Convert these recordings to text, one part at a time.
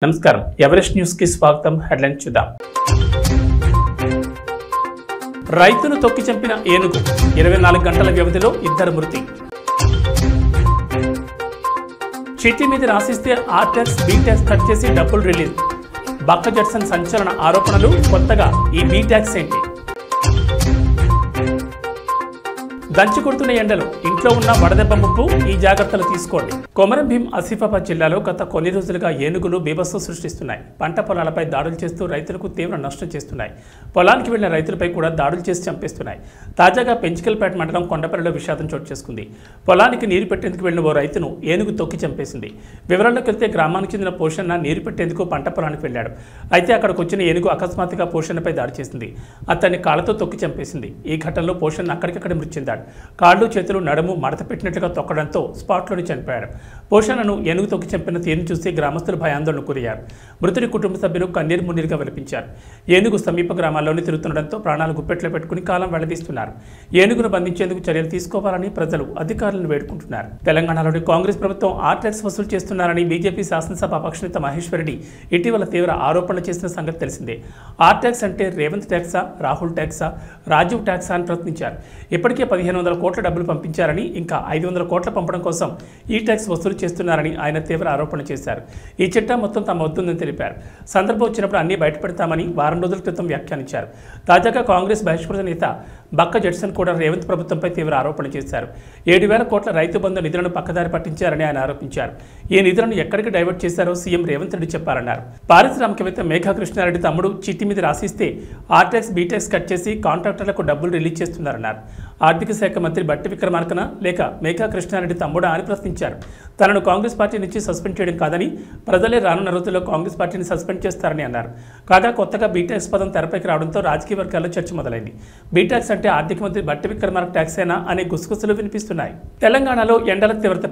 నమస్కారం Everest news కి స్వాగతం. హెడ్లైన్ చూద్దాం. రైతును తొక్కి చంపిన ఏనుగు 24 గంటల వ్యవధిలో 2 మృతి. చిట్టి మీద రాసిస్తే ఆర్టాక్స్ బీటాక్స్ కట్ చేసి డబ్బులు రిలీజ్. బక్క జడ్సన్ సంచలన ఆరోపణలు. కొత్తగా ఈ బీటాక్స్ ఏంటి? దంచి కొడుతున్న ఎండలు, ఇంట్లో ఉన్న వడదెబ్బ ముప్పు, ఈ జాగ్రత్తలు తీసుకోండి. కొమరం భీం ఆసిఫాబాద్ జిల్లాలో గత కొన్ని రోజులుగా ఏనుగులు బీభత్సం సృష్టిస్తున్నాయి. పంట పొలాలపై దాడులు చేస్తూ రైతులకు తీవ్ర నష్టం చేస్తున్నాయి. పొలానికి వెళ్లిన రైతులపై కూడా దాడులు చేసి చంపేస్తున్నాయి. తాజాగా పెంచికల్పేట మండలం కొండపల్లిలో విషాదం చోటు చేసుకుంది. పొలానికి నీరు పెట్టేందుకు వెళ్లిన ఓ రైతును ఏనుగు తొక్కి చంపేసింది. వివరాల్లోకి వెళ్తే గ్రామానికి చెందిన పోషన్న నీరు పెట్టేందుకు పంట పొలానికి వెళ్లాడు. అయితే అక్కడికి వచ్చిన ఏనుగు అకస్మాత్తుగా పోషన్నపై దాడి చేసింది. అతన్ని కాళ్లతో తొక్కి చంపేసింది. ఈ ఘటనలో పోషన్న అక్కడికక్కడ మృతి చెందాడు. కాళ్ళు చేతులు నడుము మడత పెట్టినట్లుగా తొక్కడంతో స్పాట్లోనే చనిపోయాడు. పోషణను ఏనుగు తొక్కి చంపిన తీరును చూసి గ్రామస్తులు భయాందోళన గురయ్యారు. మృతుడి కుటుంబ సభ్యులు కన్నీరు మున్నీరుగా విలపించారు. ఏనుగు సమీప గ్రామాల్లోనే తిరుగుతుండడంతో ప్రాణాలు గుప్పెట్లో పెట్టుకుని కాలం వెళ్లదీస్తున్నారు. ఏనుగును బంధించేందుకు చర్యలు తీసుకోవాలని ప్రజలు అధికారులను వేడుకుంటున్నారు. తెలంగాణలోని కాంగ్రెస్ ప్రభుత్వం ఆర్టాక్స్ వసూలు చేస్తున్నారని బీజేపీ శాసనసభ పక్షనేత మహేశ్వర్ రెడ్డి ఇటీవల తీవ్ర ఆరోపణలు చేసిన సంగతి తెలిసిందే. ఆర్టాక్స్ అంటే రేవంత్ ట్యాక్సా, రాహుల్ ట్యాక్సా, రాజీవ్ ట్యాక్సా అని ప్రశ్నించారు. ఇప్పటికే 1500 కోట్ల డబ్బులు పంపించారని, ఇంకా 500 కోట్ల పంపడం కోసం ఈ ట్యాక్స్ వసూలు చేస్తున్నారని ఆయన తీవ్ర ఆరోపణ చేశారు. ఈ చిట్టా మొత్తం తమ వద్దుందని తెలిపారు. సందర్భం వచ్చినప్పుడు అన్ని బయటపెడతామని వారం రోజుల క్రితం వ్యాఖ్యానించారు. తాజాగా కాంగ్రెస్ బహిష్కృత నేత బక్క జడ్సన్ కూడా రేవంత్ ప్రభుత్వంపై తీవ్ర ఆరోపణ చేశారు. 7,000 కోట్ల రైతు బంధు నిధులను పక్కదారి పట్టించారని ఆయన ఆరోపించారు. ఈ నిధులను ఎక్కడికి డైవర్ట్ చేశారో సీఎం రేవంత్ రెడ్డి చెప్పారన్నారు. పారిశ్రామికవేత్త మేఘా కృష్ణారెడ్డి తమ్ముడు చిట్టి మీద రాసిస్తే ఆర్టాక్స్ బీటాక్స్ కట్ చేసి కాంట్రాక్టర్లకు డబ్బులు రిలీజ్ చేస్తున్నారన్నారు. ఆర్థిక శాఖ మంత్రి బట్టి విక్రమార్కన లేక మేఘా కృష్ణారెడ్డి తమ్ముడా అని ప్రశ్నించారు. తనను కాంగ్రెస్ పార్టీ నుంచి సస్పెండ్ చేయడం కాదని, ప్రజలే రానున్న రోజుల్లో కాంగ్రెస్ పార్టీని సస్పెండ్ చేస్తారని అన్నారు. కాగా కొత్తగా బీటాక్స్ పదం తెరపైకి రావడంతో రాజకీయ వర్గాల్లో చర్చ మొదలైంది. బీటాక్స్ అంటే ఆర్థిక మంత్రి బట్టి విక్రమార్క ట్యాక్సేనా అనే గుసగుసలు వినిపిస్తున్నాయి. తెలంగాణలో ఎండల తీవ్రత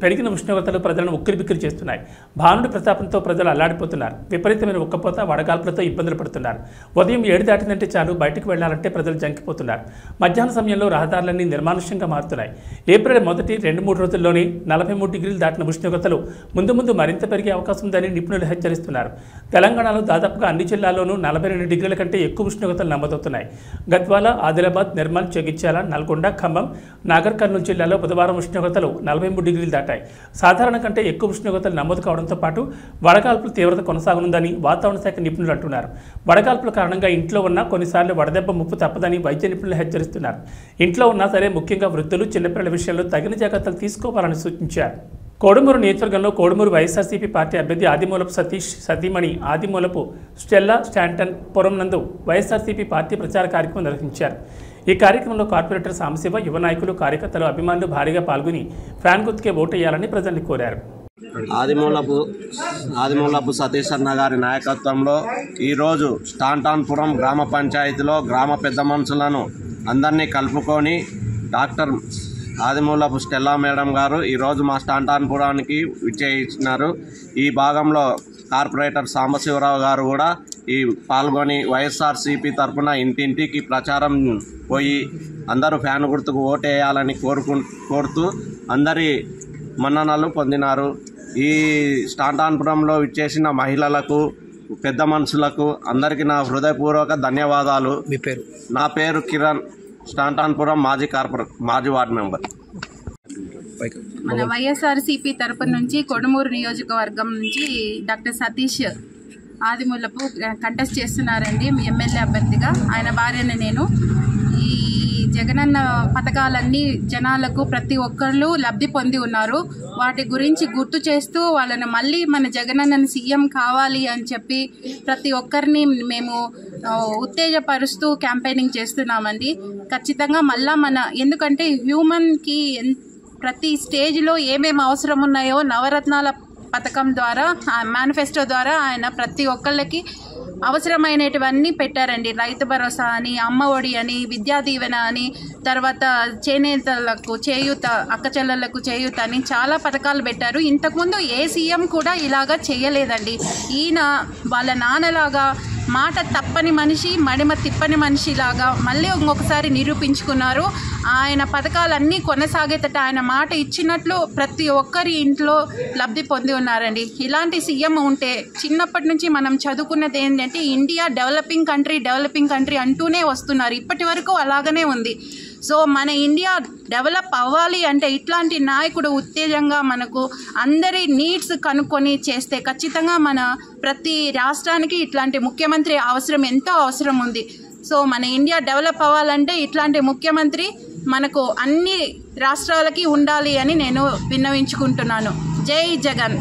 పెరిగిన ఉష్ణోగ్రతలు ప్రజలను ఉక్కిరిబిక్కిరి చేస్తున్నాయి. భానుడి ప్రతాపంతో ప్రజలు అల్లాడిపోతున్నారు. విపరీతమైన ఉక్కపోత, వడగాల్పులతో ఇబ్బందులు పడుతున్నారు. ఉదయం 7 దాటిందంటే చాలు బయటకు వెళ్లాలంటే ప్రజలు జంకిపోతున్నారు. మధ్యాహ్న సమయంలో రహదారులన్నీ నిర్మానుష్యంగా మారుతున్నాయి. ఏప్రిల్ మొదటి 2-3 రోజుల్లోనే 43 డిగ్రీలు దాటిన ఉష్ణోగ్రతలు ముందు మరింత పెరిగే అవకాశం ఉందని నిపుణులు హెచ్చరిస్తున్నారు. తెలంగాణలో దాదాపుగా అన్ని జిల్లాల్లోనూ 42 డిగ్రీల కంటే ఎక్కువ ఉష్ణోగ్రతలు నమోదవుతున్నాయి. గద్వాల, ఆదిలాబాద్, నిర్మల్, జగిత్యాల, నల్గొండ, ఖమ్మం, నాగర్ కర్నూలు జిల్లాలో బుధవారం ఉష్ణోగ్రతలు 43 డిగ్రీలు దాటాయి. సాధారణ కంటే ఎక్కువ ఉష్ణోగ్రతలు నమోదు కావడంతో పాటు వడగాల్పుల తీవ్రత కొనసాగనుందని వాతావరణ శాఖ నిపుణులు అంటున్నారు. వడగాల్పుల కారణంగా ఇంట్లో ఉన్న కొన్నిసార్లు వడదెబ్బ ముప్పు తప్పదని వైద్య నిపుణులు హెచ్చరిస్తున్నారు. ఇంట్లో ఉన్నా సరే ముఖ్యంగా వృద్ధులు, చిన్నపిల్లల విషయంలో తగిన జాగ్రత్తలు తీసుకోవాలని సూచించారు. కోడుమూరు నియోజకవర్గంలో కోడుమూరు వైఎస్ఆర్సీపీ పార్టీ అభ్యర్థి ఆదిమూలపు సతీష్ సతీమణి ఆదిమూలపు స్టెల్లా స్టాంటన్ పురం నందు వైఎస్ఆర్సీపీ పార్టీ ప్రచార కార్యక్రమం నిర్వహించారు. ఈ కార్యక్రమంలో కార్పొరేటర్ సాంబశివ, యువ నాయకులు, కార్యకర్తలు, అభిమానులు భారీగా పాల్గొని ఫ్యాన్ గుర్తుకే ఓటేయాలని ప్రజల్ని కోరారు. ఆదిమూలపు సతీష్ అన్న గారి నాయకత్వంలో ఈరోజు స్టాంటాన్పురం గ్రామ పంచాయతీలో గ్రామ పెద్ద మనుషులను అందరినీ కలుపుకొని డాక్టర్ ఆదిమూలపు స్టెల్లా మేడం గారు ఈరోజు మా స్టాంటాన్పురానికి విచ్చేయించినారు. ఈ భాగంలో కార్పొరేటర్ సాంబశివరావు గారు కూడా పాల్గొని వైఎస్ఆర్సీపీ తరఫున ఇంటింటికి ప్రచారం పోయి అందరూ ఫ్యాన్ గుర్తుకు ఓటేయాలని కోరుతూ అందరి మన్ననలు పొందినారు. ఈ స్టాంటాన్పురంలో విచ్చేసిన మహిళలకు, పెద్ద మనుషులకు అందరికీ నా హృదయపూర్వక ధన్యవాదాలు. మీ పేరు? నా పేరు కిరణ్, స్టాంటాన్పురం మాజీ వార్డు మెంబర్. మన వైఎస్ఆర్సీపీ తరపు నుంచి కొడుమూరు నియోజకవర్గం నుంచి డాక్టర్ సతీష్ ఆదిమూలపు కంటెస్ట్ చేస్తున్నారండి మీ ఎమ్మెల్యే అభ్యర్థిగా. ఆయన భార్యని నేను. ఈ జగనన్న పథకాలన్నీ జనాలకు ప్రతి ఒక్కళ్ళు లబ్ధి పొంది ఉన్నారు. వాటి గురించి గుర్తు చేస్తూ వాళ్ళని మళ్ళీ మన జగనన్నని సీఎం కావాలి అని చెప్పి ప్రతి ఒక్కరిని మేము ఉత్తేజపరుస్తూ క్యాంపెయినింగ్ చేస్తున్నామండి. ఖచ్చితంగా మళ్ళా ఎందుకంటే హ్యూమన్కి ప్రతి స్టేజ్లో ఏమేమి అవసరం ఉన్నాయో నవరత్నాల పథకం ద్వారా, మేనిఫెస్టో ద్వారా ఆయన ప్రతి ఒక్కళ్ళకి అవసరమైనటువన్నీ పెట్టారండి. రైతు భరోసా అని, అమ్మ ఒడి అని, విద్యా దీవెన అని, తర్వాత చేనేతలకు చేయూత, అక్క చెల్లెళ్లకు చేయూత అని చాలా పథకాలు పెట్టారు. ఇంతకుముందు ఏ సీఎం కూడా ఇలాగా చేయలేదండి. ఈయన వాళ్ళ నాన్నలాగా మాట తప్పని మనిషి, మడిమ తిప్పని మనిషిలాగా మళ్ళీ ఇంకొకసారి నిరూపించుకున్నారు. ఆయన పథకాలన్నీ కొనసాగేటట్టు ఆయన మాట ఇచ్చినట్లు ప్రతి ఒక్కరి ఇంట్లో లబ్ధి పొంది ఉన్నారండి. ఇలాంటి సీఎం ఉంటే చిన్నప్పటి నుంచి మనం చదువుకున్నది ఏంటంటే ఇండియా డెవలపింగ్ కంట్రీ అంటూనే వస్తున్నారు. ఇప్పటి వరకు అలాగనే ఉంది. సో మన ఇండియా డెవలప్ అవ్వాలి అంటే ఇట్లాంటి నాయకుడు ఉత్తేజంగా మనకు అందరి నీడ్స్ కనుక్కొని చేస్తే ఖచ్చితంగా మన ప్రతి రాష్ట్రానికి ఇట్లాంటి ముఖ్యమంత్రి ఎంతో అవసరం ఉంది. సో మన ఇండియా డెవలప్ అవ్వాలంటే ఇట్లాంటి ముఖ్యమంత్రి మనకు అన్ని రాష్ట్రాలకి ఉండాలి అని నేను విన్నవించుకుంటున్నాను. జై జగన్.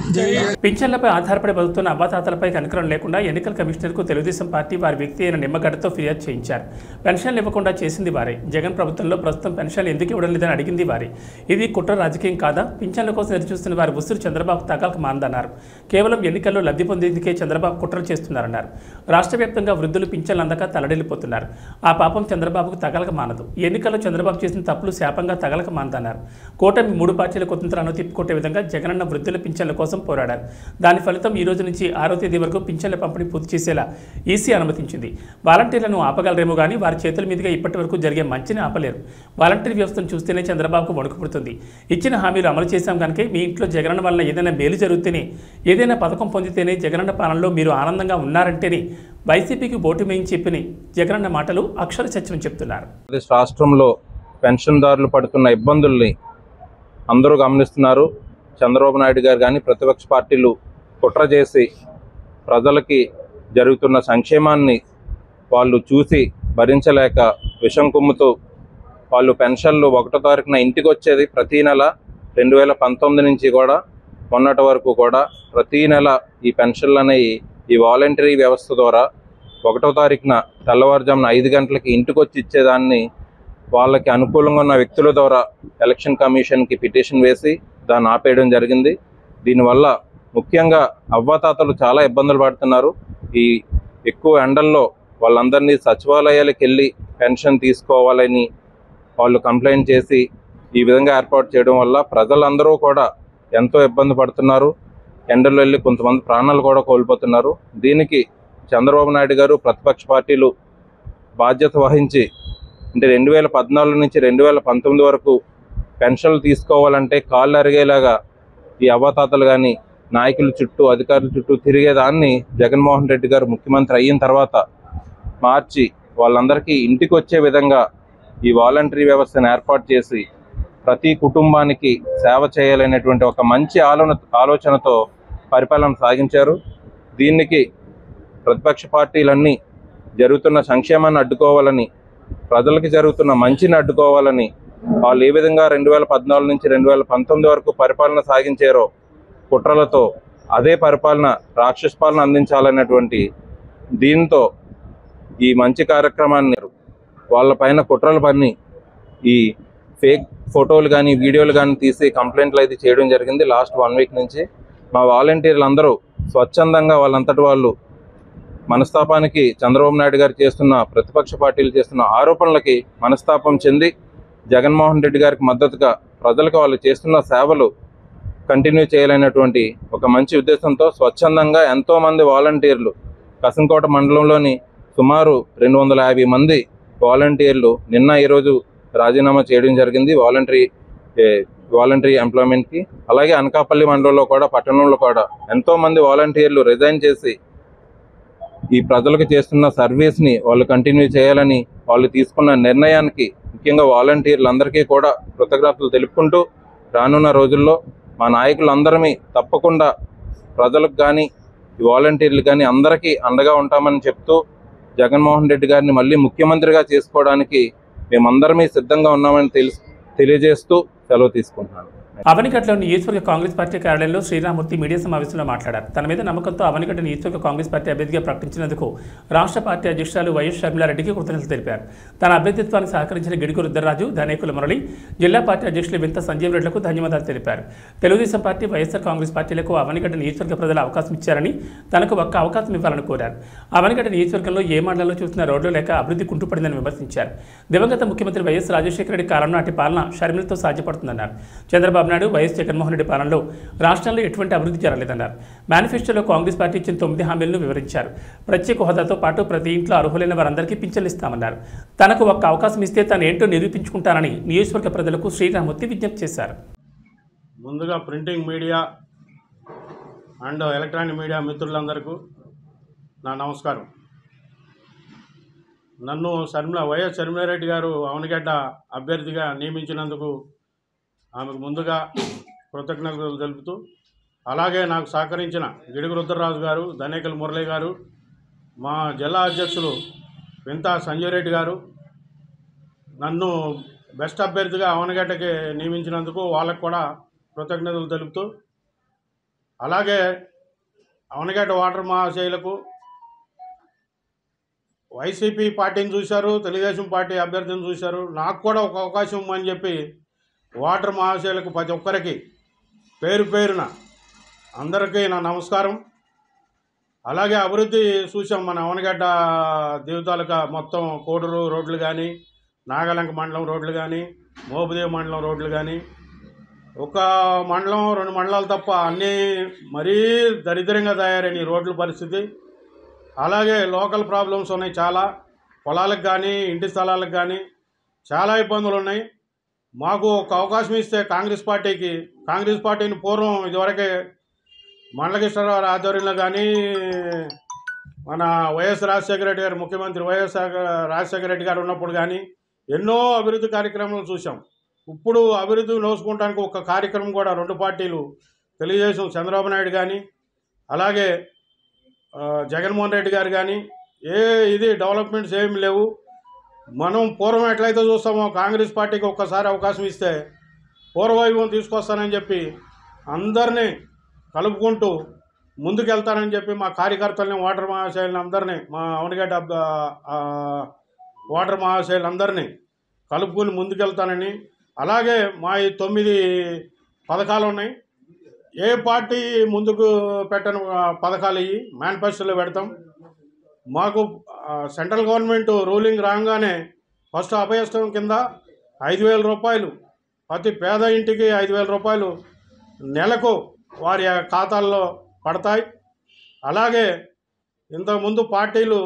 పింఛన్లపై ఆధారపడి బతుకుతున్న అవ్వాతాతలపై కనికరం లేకుండా ఎన్నికల కమిషనర్కు తెలుగుదేశం పార్టీ వారి వ్యక్తి అయిన నిమ్మగడ్డతో ఫిర్యాదు చేయించారు. పెన్షన్లు ఇవ్వకుండా చేసింది వారే. జగన్ ప్రభుత్వంలో ప్రస్తుతం పెన్షన్లు ఎందుకు ఇవ్వడం లేదని అడిగింది వారే. ఇది కుట్ర రాజకీయం కాదా? పింఛన్ల కోసం ఎదురుచూస్తున్న వారి ఉసురు చంద్రబాబు తగలకు మాందన్నారు. కేవలం ఎన్నికల్లో లబ్ధి పొందేందుకే చంద్రబాబు కుట్రలు చేస్తున్నారన్నారు. రాష్ట్ర వ్యాప్తంగా వృద్ధులు పింఛన్లు అందక తలడిల్లిపోతున్నారు. ఆ పాపం చంద్రబాబుకు తగలక మానదు. ఎన్నికల్లో చంద్రబాబు చేసిన తప్పులు శాపంగా తగలక మాందన్నారు. కూటమి 3 పార్టీల కుతంత్రాలను తిప్పుకొట్టే విధంగా జగనన్న వృద్ధుల పింఛన్ల కోసం పోరాడారు. దాని ఫలితం ఈ రోజు నుంచి 6వ తేదీ వరకు పింఛన్ల పంపిణీ పూర్తి చేసేలా ఈసీ అనుమతించింది. వాలంటీర్లను ఆపగలరేమో కానీ వారి చేతుల మీదుగా ఇప్పటి వరకు జరిగే మంచిని ఆపలేరు. వాలంటీర్ వ్యవస్థను చూస్తేనే చంద్రబాబుకు వణుకు పుడుతుంది. ఇచ్చిన హామీలు అమలు చేశాం కనుక మీ ఇంట్లో జగనన్న వల్ల ఏదైనా మేలు జరిగితేనే, ఏదైనా పథకం పొందితేనే జగనన్న పాలనలో మీరు ఆనందంగా ఉన్నారంటేనే వైసీపీకి ఓటు వేయించి చెప్పిన జగనన్న మాటలు అక్షర సత్యం చెప్తున్నారు. రాష్ట్రంలో పెన్షన్దారులు పడుతున్న ఇబ్బందుల్ని అందరూ గమనిస్తున్నారు. చంద్రబాబు నాయుడు గారు కానీ ప్రతిపక్ష పార్టీలు కుట్ర చేసి ప్రజలకి జరుగుతున్న సంక్షేమాన్ని వాళ్ళు చూసి భరించలేక విషం కుమ్ముతూ వాళ్ళు పెన్షన్లు 1వ తారీఖున ఇంటికి వచ్చేది ప్రతీ నెల 2019 నుంచి కూడా మొన్నటి వరకు కూడా ప్రతీ నెల ఈ పెన్షన్లు అనేవి ఈ వాలంటరీ వ్యవస్థ ద్వారా 1వ తారీఖున తెల్లవారుజామున 5 గంటలకి ఇంటికి వచ్చి ఇచ్చేదాన్ని వాళ్ళకి అనుకూలంగా ఉన్న వ్యక్తుల ద్వారా ఎలక్షన్ కమిషన్కి పిటిషన్ వేసి దాన్ని ఆపేయడం జరిగింది. దీనివల్ల ముఖ్యంగా అవ్వాతాతలు చాలా ఇబ్బందులు పడుతున్నారు. ఈ ఎక్కువ ఎండల్లో వాళ్ళందరినీ సచివాలయాలకు వెళ్ళి పెన్షన్ తీసుకోవాలని వాళ్ళు కంప్లైంట్ చేసి ఈ విధంగా ఏర్పాటు చేయడం వల్ల ప్రజలందరూ కూడా ఎంతో ఇబ్బంది పడుతున్నారు. ఎండల్లో వెళ్ళి కొంతమంది ప్రాణాలు కూడా కోల్పోతున్నారు. దీనికి చంద్రబాబు నాయుడు గారు ప్రతిపక్ష పార్టీలు బాధ్యత వహించి అంటే 2014 నుంచి 2019 వరకు పెన్షన్లు తీసుకోవాలంటే కాళ్ళు అరిగేలాగా ఈ అవ్వాతాతలు కానీ నాయకుల చుట్టూ అధికారుల చుట్టూ తిరిగేదాన్ని జగన్మోహన్ రెడ్డి గారు ముఖ్యమంత్రి అయిన తర్వాత మార్చి వాళ్ళందరికీ ఇంటికి వచ్చే విధంగా ఈ వాలంటరీ వ్యవస్థను ఏర్పాటు చేసి ప్రతి కుటుంబానికి సేవ చేయాలనేటువంటి ఒక మంచి ఆలోచనతో పరిపాలన సాగించారు. దీనికి ప్రతిపక్ష పార్టీలన్నీ జరుగుతున్న సంక్షేమాన్ని అడ్డుకోవాలని, ప్రజలకి జరుగుతున్న మంచిని అడ్డుకోవాలని వాళ్ళు ఏ విధంగా 2014 నుంచి 2019 వరకు పరిపాలన సాగించారో కుట్రలతో అదే పరిపాలన రాక్షస పాలన అందించాలనేటువంటి దీంతో ఈ మంచి కార్యక్రమాన్ని వాళ్ళపైన కుట్రలు పన్ని ఈ ఫేక్ ఫోటోలు కానీ వీడియోలు కానీ తీసి కంప్లైంట్లు అయితే చేయడం జరిగింది. లాస్ట్ 1 వీక్ నుంచి మా వాలంటీర్లు అందరూ స్వచ్ఛందంగా వాళ్ళంతటి వాళ్ళు మనస్తాపానికి చంద్రబాబు నాయుడు గారు చేస్తున్న ప్రతిపక్ష పార్టీలు చేస్తున్న ఆరోపణలకి మనస్తాపం చెంది జగన్మోహన్ రెడ్డి గారికి మద్దతుగా ప్రజలకు వాళ్ళు చేస్తున్న సేవలు కంటిన్యూ చేయాలనేటువంటి ఒక మంచి ఉద్దేశంతో స్వచ్ఛందంగా ఎంతోమంది వాలంటీర్లు కసంకోట మండలంలోని సుమారు 250 మంది వాలంటీర్లు నిన్న ఈరోజు రాజీనామా చేయడం జరిగింది వాలంటరీ ఎంప్లాయ్మెంట్కి. అలాగే అనకాపల్లి మండలంలో కూడా పట్టణంలో కూడా ఎంతోమంది వాలంటీర్లు రిజైన్ చేసి ఈ ప్రజలకు చేస్తున్న సర్వీస్ని వాళ్ళు కంటిన్యూ చేయాలని వాళ్ళు తీసుకున్న నిర్ణయానికి ముఖ్యంగా వాలంటీర్లందరికీ కూడా కృతజ్ఞతలు తెలుపుకుంటూ రానున్న రోజుల్లో మా నాయకులందరమీ తప్పకుండా ప్రజలకు కానీ ఈ వాలంటీర్లు కానీ అందరికీ అండగా ఉంటామని చెప్తూ జగన్మోహన్ రెడ్డి గారిని మళ్ళీ ముఖ్యమంత్రిగా చేసుకోవడానికి మేమందరమీ సిద్ధంగా ఉన్నామని తెలియజేస్తూ సెలవు తీసుకుంటున్నాను. అవనిగడ్డలోని నియోజకవర్గ కాంగ్రెస్ పార్టీ కార్యాలయంలో శ్రీరామూర్తి మీడియా సమావేశంలో మాట్లాడారు. తన మీద నమ్మకంతో అవనిగడ్డ నియోజకవర్గ కాంగ్రెస్ పార్టీ అభ్యర్థిగా ప్రకటించినందుకు రాష్ట్ర పార్టీ అధ్యక్షురాలు వైఎస్ షర్మిలారెడ్డికి కృతజ్ఞతలు తెలిపారు. తన అభ్యర్థిత్వానికి సహకరించిన గిడుగు రుద్రరాజు, ధనేకుల మురళి, జిల్లా పార్టీ అధ్యక్షులు వింత సంజీవ్ రెడ్డిలకు ధన్యవాదాలు తెలిపారు. తెలుగుదేశం పార్టీ, వైఎస్ఆర్ కాంగ్రెస్ పార్టీలకు అవనిగడ్డ నియోజకవర్గ ప్రజలు అవకాశం ఇచ్చారని తనకు ఒక్క అవకాశం ఇవ్వాలని కోరారు. అవనిగడ్డ నియోజకవర్గంలో ఏ మండలంలో చూసిన రోడ్లు లేక అభివృద్ధి కుంటుపడిందని విమర్శించారు. దివంగత ముఖ్యమంత్రి వైఎస్ రాజశేఖర రెడ్డి కాలం నాటి పాలన షర్మిలతో సాధ్యపడుతుందన్నారు. చంద్రబాబు నాయుడు వైఎస్ జగన్మోహన్ రెడ్డి పాలనలో రాష్ట్రంలో ఎటువంటి అభివృద్ధి జరగలేదన్నారు. మేనిఫెస్టోలో కాంగ్రెస్ పార్టీ ఇచ్చిన 9 హామీలను వివరించారు. ప్రత్యేక హోదాతో పాటు ప్రతి ఇంట్లో అర్హులైన వారందరికీ పింఛన్లు ఇస్తామన్నారు. తనకు ఒక్క అవకాశం ఇస్తే తాను ఏంటో నిరూపించుకుంటానని నియోజకవర్గ ప్రజలకు శ్రీరామూర్తి విజ్ఞప్తి చేశారు. ముందుగా printing media and electronic media మిత్రులందరికీ నా నమస్కారం. నన్ను వైఎస్ షర్మిలారెడ్డి గారు అవనిగడ్డ అభ్యర్థిగా నియమించినందుకు ఆమెకు ముందుగా కృతజ్ఞతలు తెలుపుతూ, అలాగే నాకు సహకరించిన గిడుగు రుద్రరాజు గారు, ధనేకల్ మురళి గారు, మా జిల్లా అధ్యక్షులు వింతా సంజయ్ రెడ్డి గారు నన్ను బెస్ట్ అభ్యర్థిగా అవనిగడ్డకి నియమించినందుకు వాళ్ళకు కూడా కృతజ్ఞతలు తెలుపుతూ, అలాగే అవనిగడ్డ వాటర్ మహాశయులకు వైసీపీ పార్టీని చూశారు, తెలుగుదేశం పార్టీ అభ్యర్థిని చూశారు, నాకు కూడా ఒక అవకాశం ఇవ్వమని చెప్పి వాటర్ మహాశయులకు ప్రతి ఒక్కరికి పేరు పేరున అందరికీ నా నమస్కారం. అలాగే అభివృద్ధి చూసాం. మన అవనిగడ్డ దేవతాలక మొత్తం కోడూరు రోడ్లు కానీ, నాగలంక మండలం రోడ్లు కానీ, మోపుదేవి మండలం రోడ్లు కానీ, ఒక మండలం 2 మండలాలు తప్ప అన్నీ మరీ దరిద్రంగా తయారైన రోడ్ల పరిస్థితి. అలాగే లోకల్ ప్రాబ్లమ్స్ ఉన్నాయి, చాలా పొలాలకు కానీ ఇంటి స్థలాలకు కానీ చాలా ఇబ్బందులు ఉన్నాయి. మాకు ఒక అవకాశం ఇస్తే కాంగ్రెస్ పార్టీని పూర్వం ఇదివరకే మండలకృష్ణరావు ఆధ్వర్యంలో కానీ, మన వైఎస్ రాజశేఖర రెడ్డి గారు ముఖ్యమంత్రి వైఎస్ రాజశేఖర రెడ్డి గారు ఉన్నప్పుడు కానీ ఎన్నో అభివృద్ధి కార్యక్రమాలు చూసాం. ఇప్పుడు అభివృద్ధి నోసుకుంటానికి ఒక కార్యక్రమం కూడా 2 పార్టీలు, తెలుగుదేశం చంద్రబాబు నాయుడు కానీ, అలాగే జగన్మోహన్ రెడ్డి గారు కానీ ఇది డెవలప్మెంట్స్ ఏమి లేవు. మనం పూర్వం ఎట్లయితే చూస్తామో కాంగ్రెస్ పార్టీకి ఒక్కసారి అవకాశం ఇస్తే పూర్వవైభవం తీసుకొస్తానని చెప్పి అందరినీ కలుపుకుంటూ ముందుకెళ్తానని చెప్పి మా కార్యకర్తలని, వాటర్ మహాశయులని అందరినీ, మా అవనిగడ్డ వాటర్ మహాశయులందరినీ కలుపుకొని ముందుకెళ్తానని, అలాగే మా ఈ 9 పథకాలు ఉన్నాయి. ఏ పార్టీ ముందుకు పెట్టని పథకాలు ఇవి మేనిఫెస్టోలో పెడతాం. మాకు సెంట్రల్ గవర్నమెంట్ రూలింగ్ రాగానే ఫస్ట్ అభయస్థం కింద 5,000 రూపాయలు ప్రతి పేద ఇంటికి 5,000 రూపాయలు నెలకు వారి ఖాతాల్లో పడతాయి. అలాగే ఇంతకుముందు పార్టీలు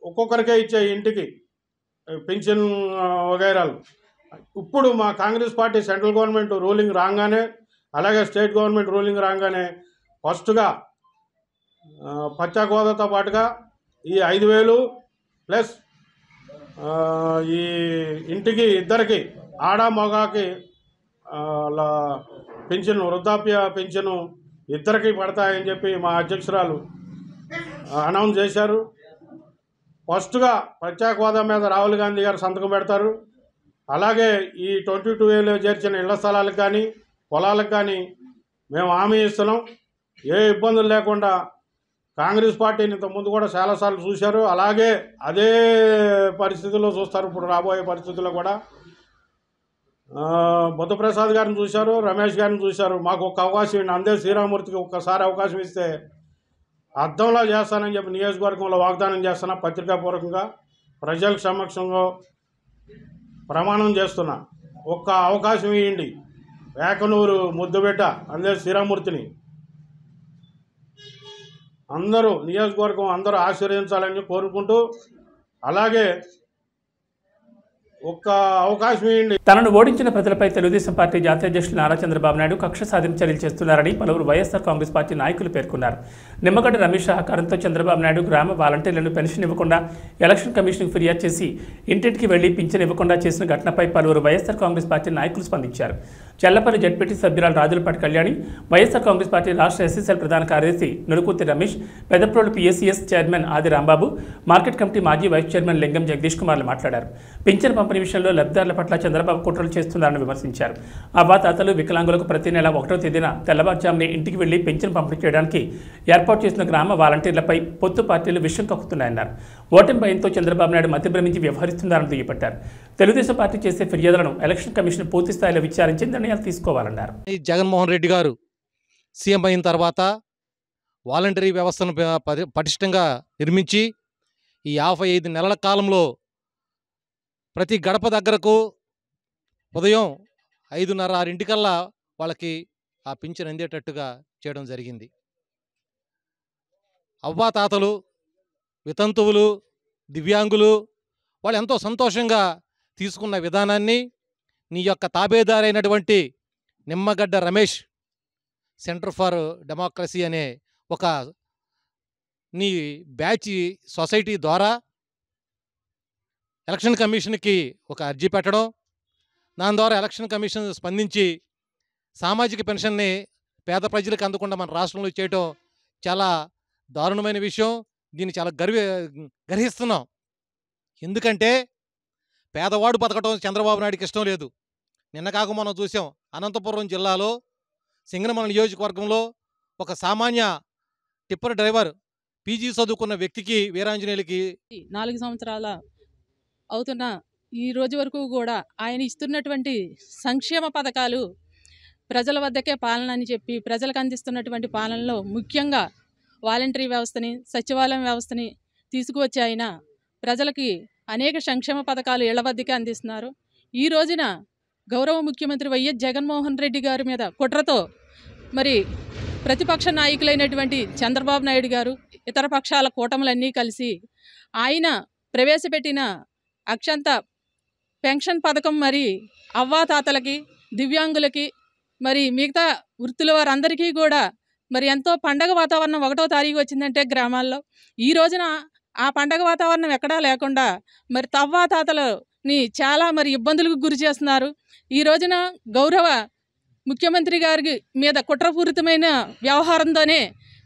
ఒక్కొక్కరికే ఇచ్చే ఇంటికి పెన్షన్ వగైరాలు. ఇప్పుడు మా Congress party central government ruling రాగానే, అలాగే స్టేట్ గవర్నమెంట్ రూలింగ్ రాగానే ఫస్ట్గా ప్రత్యేక హోదాతో పాటుగా ఈ 5,000 ప్లస్ ఈ ఇంటికి ఇద్దరికి ఆడ మగాకి పెన్షన్, వృద్ధాప్య పెన్షను ఇద్దరికి పడతాయని చెప్పి మా అధ్యక్షురాలు అనౌన్స్ చేశారు. ఫస్ట్గా ప్రత్యేక హోదా మీద రాహుల్ గాంధీ గారు సంతకం పెడతారు. అలాగే ఈ 22A చేర్చిన ఇళ్ల స్థలాలకు కానీ పొలాలకు కానీ మేము హామీ ఇస్తున్నాం. ఏ ఇబ్బందులు లేకుండా కాంగ్రెస్ పార్టీని ఇంతకుముందు కూడా చాలాసార్లు చూశారు, అలాగే అదే పరిస్థితుల్లో చూస్తారు. ఇప్పుడు రాబోయే పరిస్థితుల్లో కూడా బుద్ధప్రసాద్ గారిని చూశారు, రమేష్ గారిని చూశారు. మాకు ఒక అవకాశం అందే శ్రీరామూర్తికి ఒక్కసారి అవకాశం ఇస్తే అర్థంలో చేస్తానని చెప్పి నియోజకవర్గంలో వాగ్దానం చేస్తున్నా. పత్రికాపూర్వకంగా ప్రజల సమక్షంలో ప్రమాణం చేస్తున్నా. ఒక్క అవకాశం ఇవ్వండి. వేకనూరు ముద్దుబిడ్డ అందే శ్రీరామూర్తిని అందరూ నియోజకవర్గం అందరూ ఆశీర్వదించాలని కోరుకుంటూ, అలాగే ఒక్క అవకాశం ఇవ్వండి. తనను ఓడించిన ప్రజలపై తెలుగుదేశం పార్టీ జాతీయ అధ్యక్షులు నారా చంద్రబాబు నాయుడు కక్ష సాధింపు చర్యలు చేస్తున్నారని పలువురు వైఎస్ఆర్ కాంగ్రెస్ పార్టీ నాయకులు పేర్కొన్నారు. నిమ్మగడ్డ రమేష్ సహకారంతో చంద్రబాబు నాయుడు గ్రామ వాలంటీర్లను పెన్షన్ ఇవ్వకుండా ఎలక్షన్ కమిషన్కు ఫిర్యాదు చేసి ఇంటింటికి వెళ్లి పింఛన్ ఇవ్వకుండా చేసిన ఘటనపై పలువురు వైఎస్ఆర్ కాంగ్రెస్ పార్టీ నాయకులు స్పందించారు. చల్లపల్లి జడ్పీటీ సభ్యురాలు రాజులపాటి కళ్యాణి, వైఎస్ఆర్ కాంగ్రెస్ పార్టీ రాష్ట్ర ఎస్ఎస్ఎల్ ప్రధాన కార్యదర్శి నురుకుర్తి రమేష్, పెదప్రోలు పిఎస్సిఎస్ చైర్మన్ ఆది రాంబాబు, మార్కెట్ కమిటీ మాజీ వైస్ చైర్మన్ లింగం జగదీష్ కుమార్లు మాట్లాడారు. పింఛన్ పంపిణీ విషయంలో లబ్ధిదారుల పట్ల చంద్రబాబు కుట్రలు చేస్తున్నారని విమర్శించారు. అవ్వాతాతలు వికలాంగులకు ప్రతి నెల 1వ తేదీన తెల్లవారుజామునే ఇంటికి వెళ్లి పింఛన్ పంపిణీ చేయడానికి ఏర్పాటు చేసిన గ్రామ వాలంటీర్లపై పొత్తు పార్టీలు విషయం కక్కుతున్నాయన్నారు. ఓటమి భయంతో చంద్రబాబు నాయుడు మతిభ్రమించి వ్యవహరిస్తున్నారని దుయ్యబట్టారు. తెలుగుదేశం పార్టీ చేసే ఫిర్యాదులను ఎలక్షన్ కమిషన్ పూర్తి స్థాయిలో విచారించి నిర్ణయాలు తీసుకోవాలన్నారు. జగన్మోహన్ రెడ్డి గారు సీఎం అయిన తర్వాత వాలంటరీ వ్యవస్థను పటిష్టంగా నిర్మించి ఈ 55 నెలల కాలంలో ప్రతి గడప దగ్గరకు ఉదయం 5:30, 6 వాళ్ళకి ఆ పింఛన్ అందేటట్టుగా చేయడం జరిగింది. అవ్వాతాతలు, వితంతువులు, దివ్యాంగులు వాళ్ళు ఎంతో సంతోషంగా తీసుకున్న విధానాన్ని నీ యొక్క తాబేదారైనటువంటి Nimmagadda Ramesh centre for democracy అనే ఒక నీ బ్యాచ్ సొసైటీ ద్వారా ఎలక్షన్ కమిషన్కి ఒక అర్జీ పెట్టడం, దాని ద్వారా ఎలక్షన్ కమిషన్ స్పందించి సామాజిక పెన్షన్ని పేద ప్రజలకు అందకుండా మన రాష్ట్రంలో చేయటం చాలా దారుణమైన విషయం. దీన్ని చాలా గర్హిస్తున్నాం. ఎందుకంటే పేదవాడు బతకటం చంద్రబాబు నాయుడికి ఇష్టం లేదు. నిన్న కాక మనం చూసాం, అనంతపురం జిల్లాలో సింగనమల నియోజకవర్గంలో ఒక సామాన్య టిప్పర్ డ్రైవర్ పీజీ చదువుకున్న వ్యక్తికి, వీరాంజనేయులకి 4 సంవత్సరాల అవుతున్న ఈ రోజు వరకు కూడా ఆయన ఇస్తున్నటువంటి సంక్షేమ పథకాలు ప్రజల వద్దకే పాలన అని చెప్పి ప్రజలకు అందిస్తున్నటువంటి పాలనలో ముఖ్యంగా వాలంటరీ వ్యవస్థని, సచివాలయం వ్యవస్థని తీసుకువచ్చి ఆయన ప్రజలకి అనేక సంక్షేమ పథకాలు ఇళ్ల వద్దకే అందిస్తున్నారు. ఈ రోజున గౌరవ ముఖ్యమంత్రి వైఎస్ జగన్మోహన్ రెడ్డి గారి మీద కుట్రతో మరి ప్రతిపక్ష నాయకులైనటువంటి చంద్రబాబు నాయుడు గారు, ఇతర పక్షాల కూటములన్నీ కలిసి ఆయన ప్రవేశపెట్టిన అక్షంత పెన్షన్ పథకం మరి అవ్వాతాతలకి, దివ్యాంగులకి, మరి మిగతా వృత్తుల వారందరికీ కూడా మరి ఎంతో పండగ వాతావరణం 1వ తారీఖు వచ్చిందంటే గ్రామాల్లో, ఈ రోజున ఆ పండగ వాతావరణం ఎక్కడా లేకుండా మరి అవ్వాతాతలని చాలా మరి ఇబ్బందులకు గురి చేస్తున్నారు. ఈ రోజున గౌరవ ముఖ్యమంత్రి గారి మీద కుట్రపూరితమైన వ్యవహారంతోనే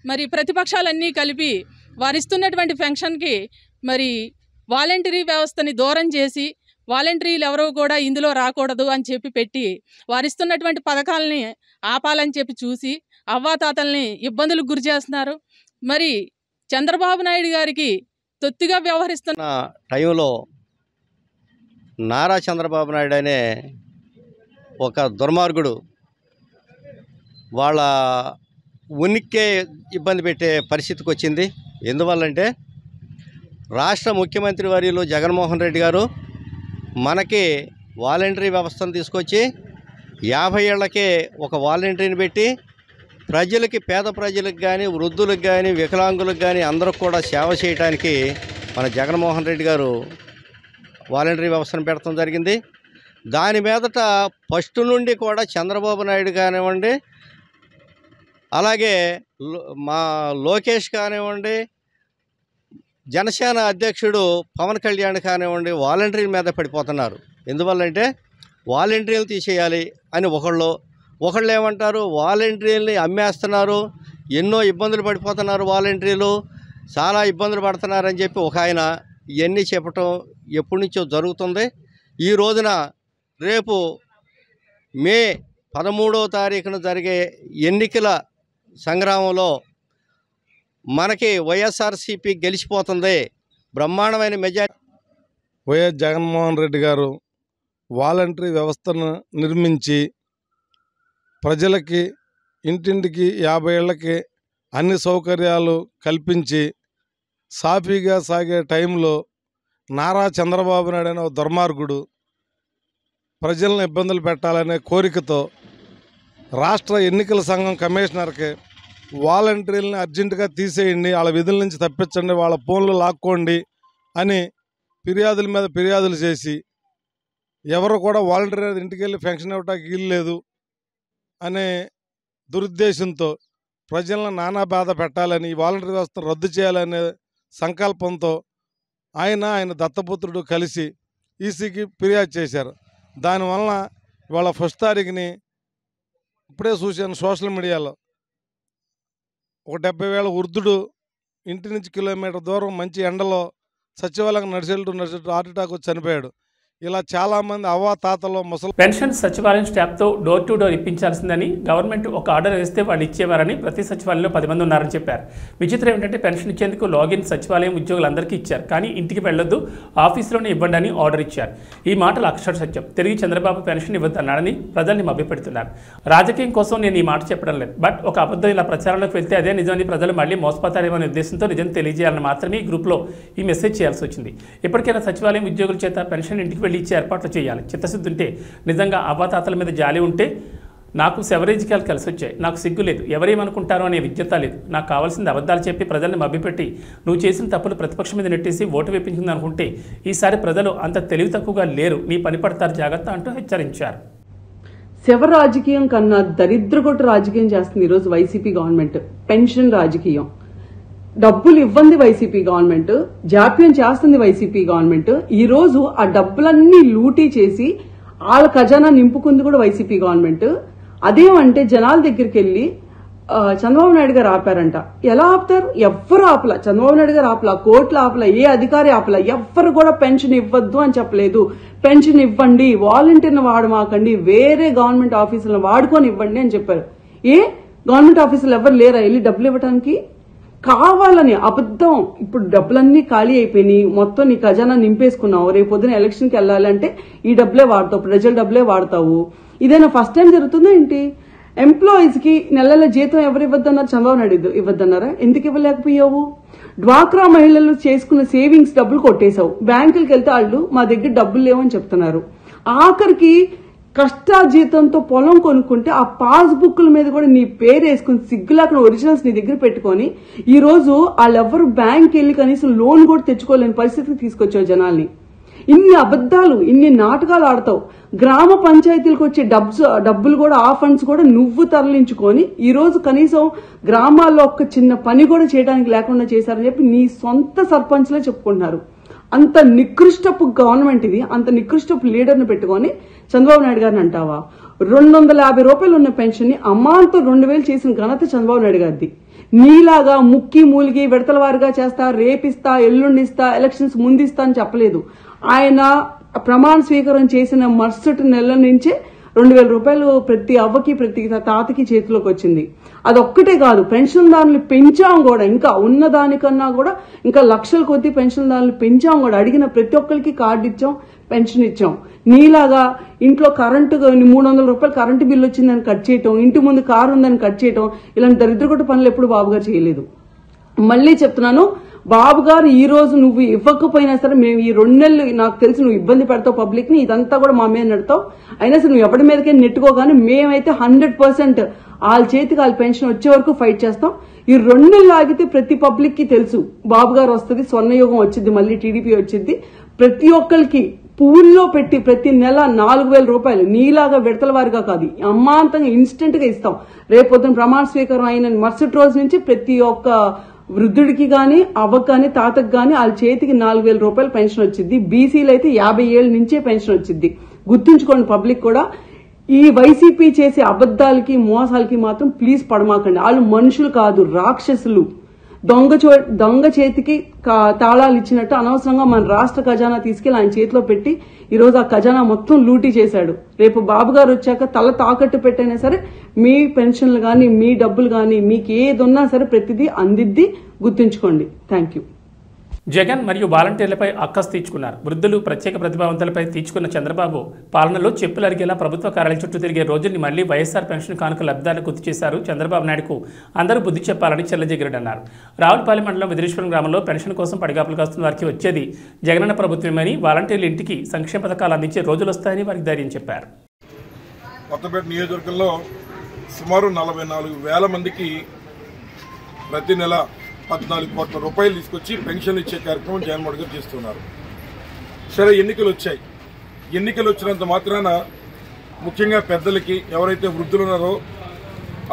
మరి ప్రతిపక్షాలన్నీ కలిపి వారిస్తున్నటువంటి పెన్షన్కి మరి వాలంటరీ వ్యవస్థని దూరం చేసి వాలంటరీలు ఎవరో కూడా ఇందులో రాకూడదు అని చెప్పి పెట్టి వారిస్తున్నటువంటి పథకాలని ఆపాలని చెప్పి చూసి అవ్వాతాతల్ని ఇబ్బందులకు గురి చేస్తున్నారు. మరి చంద్రబాబు నాయుడు గారికి తొత్తిగా వ్యవహరిస్తున్న టైంలో నారా చంద్రబాబు నాయుడు అనే ఒక దుర్మార్గుడు వాళ్ళ ఉనికే ఇబ్బంది పెట్టే పరిస్థితికి వచ్చింది. ఎందువల్లంటే రాష్ట్ర ముఖ్యమంత్రి వర్యులు జగన్మోహన్ రెడ్డి గారు మనకి వాలంటరీ వ్యవస్థను తీసుకొచ్చి 50 ఏళ్లకే ఒక వాలంటరీని పెట్టి ప్రజలకి, పేద ప్రజలకు కానీ, వృద్ధులకు కానీ, వికలాంగులకు కానీ అందరికి కూడా సేవ చేయడానికి మన జగన్మోహన్ రెడ్డి గారు వాలంటరీ వ్యవస్థను పెట్టడం జరిగింది. దాని మీదట ఫస్ట్ నుండి కూడా చంద్రబాబు నాయుడు కానివ్వండి, అలాగే మా లోకేష్ కానివ్వండి, జనసేన అధ్యక్షుడు పవన్ కళ్యాణ్ కానివ్వండి వాలంటరీ మీద పడిపోతున్నారు. ఎందువల్లంటే వాలంటరీలు తీసేయాలి అని ఒకళ్ళు ఏమంటారు, వాలంటరీలని అమ్మేస్తున్నారు, ఎన్నో ఇబ్బందులు పడిపోతున్నారు, వాలంటరీలు చాలా ఇబ్బందులు పడుతున్నారని చెప్పి ఒక ఆయన ఇవన్నీ చెప్పటం ఎప్పటి నుంచో జరుగుతుంది. ఈ రోజున రేపు మే 13వ తారీఖున జరిగే ఎన్నికల సంగ్రామంలో మనకి వైఎస్ఆర్సీపీ గెలిచిపోతుంది, బ్రహ్మాండమైన మెజారిటీ. వైఎస్ జగన్మోహన్ రెడ్డి గారు వాలంటరీ వ్యవస్థను నిర్మించి ప్రజలకి ఇంటింటికి 50 ఏళ్లకి అన్ని సౌకర్యాలు కల్పించి సాఫీగా సాగే టైంలో నారా చంద్రబాబు నాయుడు అనే ఒక దుర్మార్గుడు ప్రజలను ఇబ్బందులు పెట్టాలనే కోరికతో రాష్ట్ర ఎన్నికల సంఘం కమిషనర్కి వాలంటీర్లని అర్జెంటుగా తీసేయండి, వాళ్ళ విధుల నుంచి తప్పించండి, వాళ్ళ ఫోన్లు లాక్కోండి అని ఫిర్యాదుల మీద ఫిర్యాదులు చేసి ఎవరు కూడా వాలంటీర్ ఇంటికి వెళ్ళి పెన్షన్ ఇవ్వటానికి వీలు లేదు అనే దురుద్దేశంతో ప్రజలను నానా బాధ పెట్టాలని, ఈ వాలంటీర్ వ్యవస్థను రద్దు చేయాలనే సంకల్పంతో ఆయన దత్తపుత్రుడు కలిసి ఈసీకి ఫిర్యాదు చేశారు. దానివలన ఇవాళ 1వ తారీఖుని ఇప్పుడే చూశాను సోషల్ మీడియాలో, ఒక 70,000 వృద్ధుడు ఇంటి నుంచి కిలోమీటర్ దూరం మంచి ఎండలో సచివాలయం నడిచేట్టు హార్ట్ అటాక్ వచ్చి చనిపోయాడు. ఇలా చాలామంది అవ్వాతాతలు ముసలి పెన్షన్ సచివాలయం స్టాఫ్తో డోర్ టు డోర్ ఇప్పించాల్సిందని గవర్నమెంట్ ఒక ఆర్డర్ వేస్తే వాళ్ళు ఇచ్చేవారని, ప్రతి సచివాలయంలో 10 మంది ఉన్నారని చెప్పారు. విచిత్రం ఏంటంటే పెన్షన్ ఇచ్చేందుకు లాగిన్ సచివాలయం ఉద్యోగులందరికీ ఇచ్చారు, కానీ ఇంటికి వెళ్ళొద్దు, ఆఫీసులోనే ఇవ్వండి అని ఆర్డర్ ఇచ్చారు. ఈ మాటలు అక్షర సత్యం. తిరిగి చంద్రబాబు పెన్షన్ ఇవ్వద్దన్నాడని ప్రజల్ని మభ్యపెడుతున్నారు. రాజకీయం కోసం నేను ఈ మాట చెప్పడం లేదు, బట్ ఒక అబద్ధం ఇలా ప్రచారంలోకి వెళ్తే అదే నిజమని ప్రజలు మళ్ళీ మోసపోతారేమనే ఉద్దేశంతో నిజం తెలియజేయాలని మాత్రమే ఈ గ్రూప్లో ఈ మెసేజ్ చేయాల్సి వచ్చింది. ఇప్పటికైనా సచివాలయం ఉద్యోగుల చేత పెన్షన్ ఇంటికి తీసుకువెళ్ళి ఇచ్చే ఏర్పాట్లు చేయాలి. చిత్తశుద్ధి ఉంటే, నిజంగా అవ్వాతాతల మీద జాలి ఉంటే, నాకు శవరేజికాలు కలిసి వచ్చాయి, నాకు సిగ్గు లేదు, ఎవరేమనుకుంటారో అనే విజ్ఞత లేదు, నాకు కావాల్సింది అబద్ధాలు చెప్పి ప్రజల్ని మభ్యపెట్టి నువ్వు చేసిన తప్పులు ప్రతిపక్షం మీద నెట్టేసి ఓటు వేపించింది అనుకుంటే ఈసారి ప్రజలు అంత తెలివి తక్కువగా లేరు, నీ పని పడతారు జాగ్రత్త అంటూ హెచ్చరించారు. శవ రాజకీయం కన్నా దరిద్రగొట్టు రాజకీయం చేస్తుంది ఈరోజు వైసీపీ గవర్నమెంట్. పెన్షన్ రాజకీయం, డబ్బులు ఇవ్వండి వైసీపీ గవర్నమెంట్, జాప్యం చేస్తుంది వైసీపీ గవర్నమెంట్. ఈ రోజు ఆ డబ్బులన్నీ లూటీ చేసి వాళ్ళ ఖజానా నింపుకుంది కూడా వైసీపీ గవర్నమెంట్. అదేమంటే జనాల దగ్గరికి వెళ్లి చంద్రబాబు నాయుడు గారు ఆపారంట. ఎలా ఆపుతారు? ఎవ్వరు ఆపల, చంద్రబాబు నాయుడు గారు ఆపల, కోర్టులు ఆపల, ఏ అధికారి ఆపల, ఎవ్వరు కూడా పెన్షన్ ఇవ్వద్దు అని చెప్పలేదు. పెన్షన్ ఇవ్వండి, వాలంటీర్ని వాడమాకండి, వేరే గవర్నమెంట్ ఆఫీసులను వాడుకొని ఇవ్వండి అని చెప్పారు. ఏ గవర్నమెంట్ ఆఫీసులు ఎవరు లేరా వెళ్ళి డబ్బులు ఇవ్వడానికి? కావాలని అబద్ధం. ఇప్పుడు డబ్బులన్నీ ఖాళీ అయిపోయినాయి, మొత్తం నీ ఖజానా నింపేసుకున్నావు, రేపు పొద్దున ఎలక్షన్కి వెళ్ళాలంటే ఈ డబ్బులే వాడతావు, ప్రజల డబ్బులే వాడతావు. ఇదేనా ఫస్ట్ టైం జరుగుతుందా ఏంటి? ఎంప్లాయీస్ కి నెలల జీతం ఎవరు ఇవ్వద్దన్నారు? చంద్రబాబు నాయుడు ఇవ్వద్దన్నారా? ఎందుకు ఇవ్వలేకపోయావు? డ్వాక్రా మహిళలు చేసుకున్న సేవింగ్స్ డబ్బులు కొట్టేశావు. బ్యాంకులకు వెళ్తే వాళ్ళు మా దగ్గర డబ్బులు లేవని చెప్తున్నారు. ఆఖరికి కష్టాజీతంతో పొలం కొనుక్కుంటే ఆ పాస్ బుక్ల మీద కూడా నీ పేరు వేసుకుని సిగ్గులాక్కడ ఒరిజినల్స్ నీ దగ్గర పెట్టుకుని ఈ రోజు వాళ్ళెవ్వరు బ్యాంక్ వెళ్ళి కనీసం లోన్ కూడా తెచ్చుకోలేని పరిస్థితికి తీసుకొచ్చావు జనాల్ని. ఇన్ని అబద్దాలు, ఇన్ని నాటకాలు ఆడతావు. గ్రామ పంచాయతీలకు వచ్చే డబ్బులు కూడా, ఆ ఫండ్స్ కూడా నువ్వు తరలించుకొని ఈ రోజు కనీసం గ్రామాల్లో ఒక్క చిన్న పని కూడా చేయడానికి లేకుండా చేశారని చెప్పి నీ సొంత సర్పంచ్లే చెప్పుకుంటున్నారు. అంత నికృష్టపు గవర్నమెంట్ ఇది. అంత నికృష్టపు లీడర్ని పెట్టుకొని చంద్రబాబు నాయుడు గారిని అంటావా? 250 రూపాయలు ఉన్న పెన్షన్ ని అమ్మాంతో 2000 చేసిన ఘనత చంద్రబాబు నాయుడు గారిది. నీలాగా ముక్కి మూలిగి విడతల వారిగా చేస్తా, రేపిస్తా, ఎల్లుండిస్తా, ఎలక్షన్స్ ముందిస్తా అని చెప్పలేదు. ఆయన ప్రమాణ స్వీకారం చేసిన మరుసటి నెల నుంచే 2000 రూపాయలు ప్రతి అవ్వకి ప్రతి తాతకి చేతిలోకి వచ్చింది. అదొక్కటే కాదు, పెన్షన్దారులు పెంచాం కూడా, ఇంకా ఉన్నదానికన్నా కూడా ఇంకా లక్షల కొద్ది పెన్షన్దారులు పెంచాం కూడా. అడిగిన ప్రతి ఒక్కరికి కార్డు ఇచ్చాం, పెన్షన్ ఇచ్చాం. నీలాగా ఇంట్లో కరెంటు 300 రూపాయలు కరెంటు బిల్లు వచ్చిందని కట్ చేయటం, ఇంటి ముందు కారు ఉందని కట్ చేయటం, ఇలాంటి దరిద్రగొట్ట పనులు ఎప్పుడు బాబుగారు చేయలేదు. మళ్లీ చెప్తున్నాను, బాబు గారు ఈ రోజు నువ్వు ఇవ్వకపోయినా సరే మేము ఈ 2 నెలలు, నాకు తెలిసి నువ్వు ఇబ్బంది పెడతావు పబ్లిక్ ని, ఇదంతా కూడా మా మీద నడతావు. అయినా సరే నువ్వు ఎవరి మీదకే నెట్టుకోగానే మేమైతే 100% వాళ్ళ చేతికి వాళ్ళ పెన్షన్ వచ్చే వరకు ఫైట్ చేస్తాం. ఈ 2 నెలలు ఆగితే ప్రతి పబ్లిక్ కి తెలుసు బాబు గారు వస్తుంది, స్వర్ణయుగం వచ్చింది, మళ్ళీ టీడీపీ వచ్చింది. ప్రతి ఒక్కరికి పూల్లో పెట్టి ప్రతి నెల 4000 రూపాయలు నీలాగా విడతల వారిగా కాదు, అమ్మాంతంగా ఇన్స్టెంట్ గా ఇస్తాం. రేపొద్దున ప్రమాణ స్వీకారం అయిన మరుసటి రోజు నుంచి ప్రతి ఒక్క వృద్ధుడికి గాని, అవ్వకు గాని, తాతకు గాని వాళ్ళ చేతికి 4000 రూపాయలు పెన్షన్ వచ్చింది. బీసీలు అయితే 50 ఏళ్ల నుంచే పెన్షన్ వచ్చింది. గుర్తుంచుకోండి పబ్లిక్ కూడా. ఈ వైసీపీ చేసే అబద్దాలకి మోసాలకి మాత్రం ప్లీజ్ పడమాకండి. వాళ్ళు మనుషులు కాదు, రాక్షసులు. దొంగ చేతికి తాళాలు ఇచ్చినట్టు అనవసరంగా మన రాష్ట్ర ఖజానా తీసుకెళ్లి ఆయన చేతిలో పెట్టి ఈ రోజు ఆ ఖజానా మొత్తం లూటీ చేశాడు. రేపు బాబు గారు వచ్చాక తల తాకట్టు పెట్టైనా సరే మీ పెన్షన్లు గాని, మీ డబ్బులు గాని, మీకు ఏది ఉన్నా సరే ప్రతిదీ అందిద్ది, గుర్తుంచుకోండి. Thank you. జగన్ మరియు వాలంటీర్లపై అక్కసు తీర్చుకున్నారు. వృద్ధులు, ప్రత్యేక ప్రతిభావంతులపై తీర్చుకున్న చంద్రబాబు పాలనలో చెప్పులు అరిగేలా ప్రభుత్వ కార్యాలయం చుట్టూ తిరిగే రోజుల్ని మళ్లీ వైఎస్ఆర్ పెన్షన్ కానుక లబ్ధిదారులు గుర్తు చేశారు. చంద్రబాబు నాయుడుకు అందరూ బుద్ధి చెప్పాలని చెల్లజగిరెడ్డి అన్నారు. రావులపాలెం మండలం విదిరేశ్వరం గ్రామంలో పెన్షన్ కోసం పడిగాపులు కాస్తున్న వారికి వచ్చేది జగనన్న ప్రభుత్వమని, వాలంటీర్లు ఇంటికి సంక్షేమ పథకాలు అందించే రోజులు వస్తాయని వారికి ధైర్యం చెప్పారు. కొత్తపేట నియోజకవర్గంలో సుమారు 44,000 మందికి ప్రతి నెల 14 కోట్ల రూపాయలు తీసుకొచ్చి పెన్షన్ ఇచ్చే కార్యక్రమం జగన్మోహన్ గారు చేస్తున్నారు. సరే, ఎన్నికలు వచ్చాయి. ఎన్నికలు వచ్చినంత మాత్రాన ముఖ్యంగా పెద్దలకి, ఎవరైతే వృద్ధులు ఉన్నారో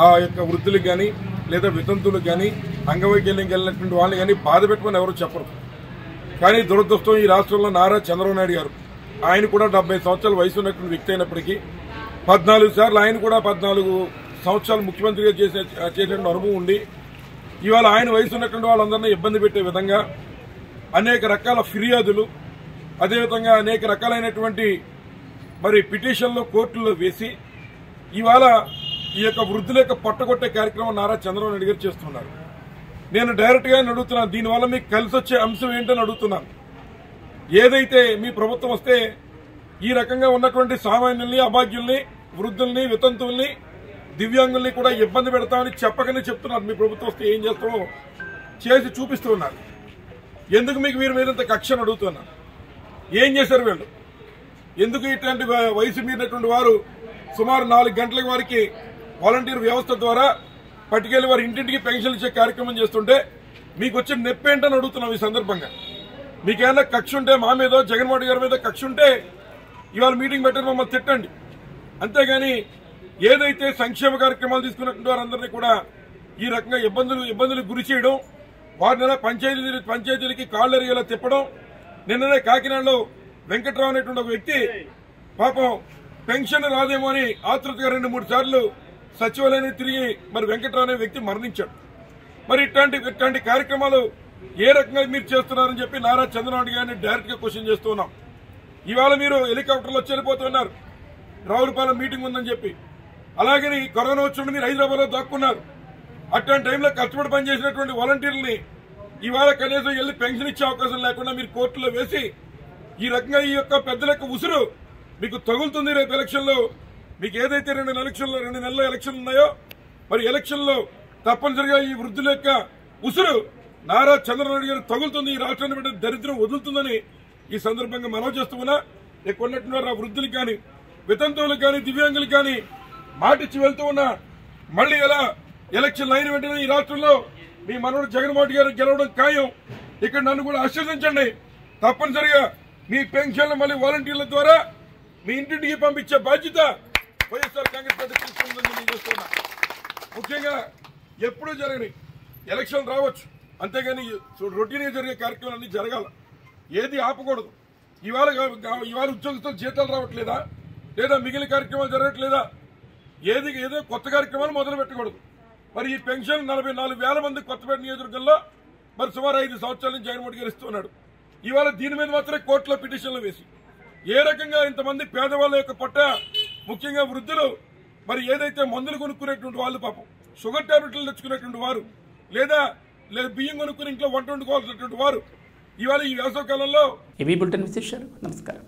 ఆ యొక్క వృద్ధులకు కానీ లేదా వితంతులకు కానీ అంగవైకల్యం కలిగినటువంటి వాళ్ళు కానీ బాధ పెట్టమని ఎవరు చెప్పరు. కానీ దురదృష్టం, ఈ రాష్ట్రంలో నారా చంద్రబాబు నాయుడు గారు, ఆయన కూడా 70 సంవత్సరాల వయసు ఉన్నటువంటి వ్యక్తి అయినప్పటికీ 14 సార్లు ఆయన కూడా 14 సంవత్సరాలు ముఖ్యమంత్రిగా చేసిన అనుభవం ఉండి ఇవాళ ఆయన వయసు ఉన్నటువంటి వాళ్ళందరినీ ఇబ్బంది పెట్టే విధంగా అనేక రకాల ఫిర్యాదులు, అదేవిధంగా అనేక రకాలైనటువంటి పిటిషన్లు కోర్టుల్లో వేసి ఇవాళ ఈ యొక్క వృద్ధుల యొక్క పట్టగొట్టే కార్యక్రమం నారా చంద్రబాబు నాయుడు గారు చేస్తున్నారు. నేను డైరెక్ట్ గా అడుగుతున్నాను, దీనివల్ల మీకు కలిసి వచ్చే అంశం ఏంటని అడుగుతున్నాను. ఏదైతే మీ ప్రభుత్వం వస్తే ఈ రకంగా ఉన్నటువంటి సామాన్యుల్ని, అభాగ్యుల్ని, వృద్ధుల్ని, వితంతుల్ని, దివ్యాంగుల్ని కూడా ఇబ్బంది పెడతామని చెప్పకనే చెప్తున్నారు. మీ ప్రభుత్వం వస్తే ఏం చేస్తామో చేసి చూపిస్తూ ఉన్నారు. ఎందుకు మీకు వీరి మీద కక్షను అడుగుతున్నారు? ఏం చేశారు వీళ్ళు? ఎందుకు ఇట్లాంటి వయసు మీరినటువంటి వారు సుమారు 4 గంటల వారికి వాలంటీర్ వ్యవస్థ ద్వారా పట్టుకెళ్లి వారి ఇంటింటికి పెన్షన్ ఇచ్చే కార్యక్రమం చేస్తుంటే మీకు వచ్చే నొప్పేంటని అడుగుతున్నాం. ఈ సందర్భంగా మీకేమైనా కక్ష ఉంటే మా మీద, జగన్మోహన్ గారి మీద కక్ష ఉంటే ఇవాళ మీటింగ్ పెట్టని మమ్మల్ని తిట్టండి. అంతేగాని ఏదైతే సంక్షేమ కార్యక్రమాలు తీసుకున్నటువంటి వారందరినీ కూడా ఈ రకంగా ఇబ్బందులకు గురి చేయడం, వారిని పంచాయతీలకి కాళ్ళు ఎరిగేలా తిప్పడం. నిన్ననే కాకినాడలో వెంకట్రావు అనేటువంటి ఒక వ్యక్తి పాపం పెన్షన్ రాదేమో అని ఆతృతగా 2-3 సార్లు సచివాలయాన్ని తిరిగి మరి వెంకట్రావు అనే వ్యక్తి మరణించాడు. మరి ఇట్లాంటి కార్యక్రమాలు ఏ రకంగా మీరు చేస్తున్నారని చెప్పి నారా చంద్రబాబు గారిని డైరెక్ట్ గా క్వశ్చన్ చేస్తున్నాం. ఇవాళ మీరు హెలికాప్టర్లో వచ్చి వెళ్ళిపోతున్నారు, రావులపాలెం మీటింగ్ ఉందని చెప్పి. అలాగని కరోనా వచ్చి మీరు హైదరాబాద్ లో దాక్కున్నారు. అట్లాంటి టైంలో కష్టపడి పనిచేసినటువంటి వాలంటీర్లని ఇవాళ కనీసం వెళ్లి పెన్షన్ ఇచ్చే అవకాశం లేకుండా మీరు కోర్టులో వేసి ఈ రకంగా ఈ యొక్క పెద్దల యొక్క ఉసురు మీకు తగులుతుంది. రేపు ఎలక్షన్లో మీకు ఏదైతే 2 నెలల ఎలక్షన్లు ఉన్నాయో మరి ఎలక్షన్లో తప్పనిసరిగా ఈ వృద్ధుల యొక్క ఉసురు నారా చంద్రబాబు గారు తగులుతుంది. ఈ రాష్ట్రాన్ని బట్టి దరిద్రం వదులుతుందని ఈ సందర్భంగా మనవి చేస్తున్నా. కొన్నట్టున్నారు ఆ వృద్ధులకు కానీ, వితంతువులకు కానీ, దివ్యాంగులకు కానీ మాటిచ్చి వెళ్తూ ఉన్నా మళ్లీ ఎలా ఎలక్షన్లు అయిన వెంటనే ఈ రాష్ట్రంలో మీ మనవడు జగన్మోహన్ గారు గెలవడం ఖాయం. ఇక్కడ నన్ను కూడా ఆశీర్వదించండి. తప్పనిసరిగా మీ పెన్షన్లు మళ్ళీ వాలంటీర్ల ద్వారా మీ ఇంటింటికి పంపించే బాధ్యత వైఎస్ఆర్ కాంగ్రెస్ పార్టీ తీసుకుంటుందని నేను చేస్తున్నా. ముఖ్యంగా ఎప్పుడూ జరగని ఎలక్షన్ రావచ్చు, అంతేగాని రొటీన్ గా జరిగే కార్యక్రమాలన్నీ జరగాల, ఏది ఆపకూడదు. ఇవాళ ఉద్యోగస్తులు జీతాలు రావట్లేదా, లేదా మిగిలిన కార్యక్రమాలు జరగట్లేదా, ఏదో కొత్త కార్యక్రమాలు మొదలు పెట్టకూడదు. మరి ఈ పెన్షన్ 44,000 మంది కొత్తపేట నియోజకవర్గంలో మరి సుమారు 5 సంవత్సరాల నుంచి జగన్మోహన్ గారు ఇస్తున్నాడు. ఇవాళ దీని మీద మాత్రమే కోర్టులో పిటిషన్లు వేసి ఏ రకంగా ఇంతమంది పేదవాళ్ళ యొక్క పొట్ట, ముఖ్యంగా వృద్ధులు, మరి ఏదైతే మందులు కొనుక్కునేటువంటి వాళ్ళు, పాపం షుగర్ టాబ్లెట్లు తెచ్చుకునేటువంటి వారు, లేదా బియ్యం కొనుక్కుని ఇంట్లో వంట వండుకోవాల్సినటువంటి వారు ఇవాళ ఈ వేసవి కాలంలో ఇవి బులెటిన్ విశేషాలు. నమస్కారం.